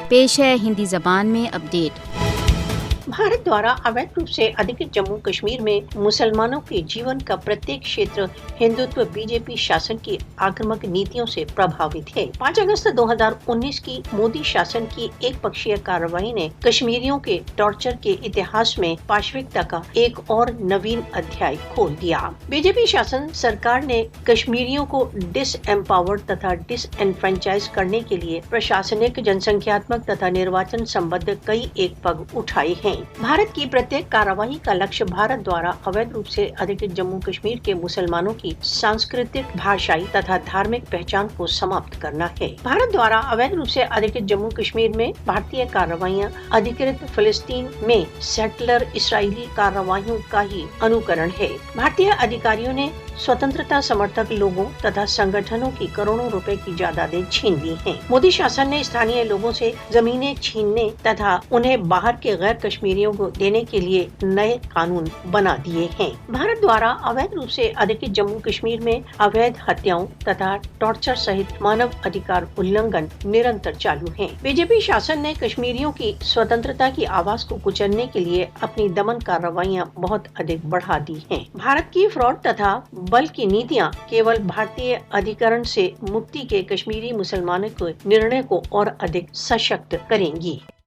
پیش ہے ہندی زبان میں اپڈیٹ۔ بھارت द्वारा अवैध रूप से अधिकृत जम्मू कश्मीर में मुसलमानों के जीवन का प्रत्येक क्षेत्र हिंदुत्व बीजेपी शासन की आक्रामक नीतियों से प्रभावित है। 5 अगस्त 2019 की मोदी शासन की एक पक्षीय कार्रवाई ने कश्मीरियों के टॉर्चर के इतिहास में पाशविकता का एक और नवीन अध्याय खोल दिया। बीजेपी शासन सरकार ने कश्मीरियों को डिसएम्पावर्ड तथा डिसएनफ्रेंचाइज करने के लिए प्रशासनिक, जनसंख्यात्मक तथा निर्वाचन संबद्ध कई एक पग उठाए हैं। भारत की प्रत्येक कार्रवाई का लक्ष्य भारत द्वारा अवैध रूप से अधिकृत जम्मू कश्मीर के मुसलमानों की सांस्कृतिक, भाषाई तथा धार्मिक पहचान को समाप्त करना है। भारत द्वारा अवैध रूप से अधिकृत जम्मू कश्मीर में भारतीय कार्रवाइयाँ अधिकृत फिलिस्तीन में सेटलर इसराइली कार्रवाइयों का ही अनुकरण है। भारतीय अधिकारियों ने स्वतंत्रता समर्थक लोगों तथा संगठनों की करोड़ों रुपए की जायदादें छीन ली हैं। मोदी शासन ने स्थानीय लोगों से जमीनें छीनने तथा उन्हें बाहर के गैर कश्मीरियों को देने के लिए नए कानून बना दिए हैं। भारत द्वारा अवैध रूप से अधिकृत जम्मू कश्मीर में अवैध हत्याओं तथा टॉर्चर सहित मानव अधिकार उल्लंघन निरंतर चालू हैं। बीजेपी शासन ने कश्मीरियों की स्वतंत्रता की आवाज को कुचलने के लिए अपनी दमन कार्रवाइयां बहुत अधिक बढ़ा दी हैं। भारत की फ्रॉड तथा बल की नीतियां केवल भारतीय अधिकरण से मुक्ति के कश्मीरी मुसलमानों के निर्णय को और अधिक सशक्त करेंगी।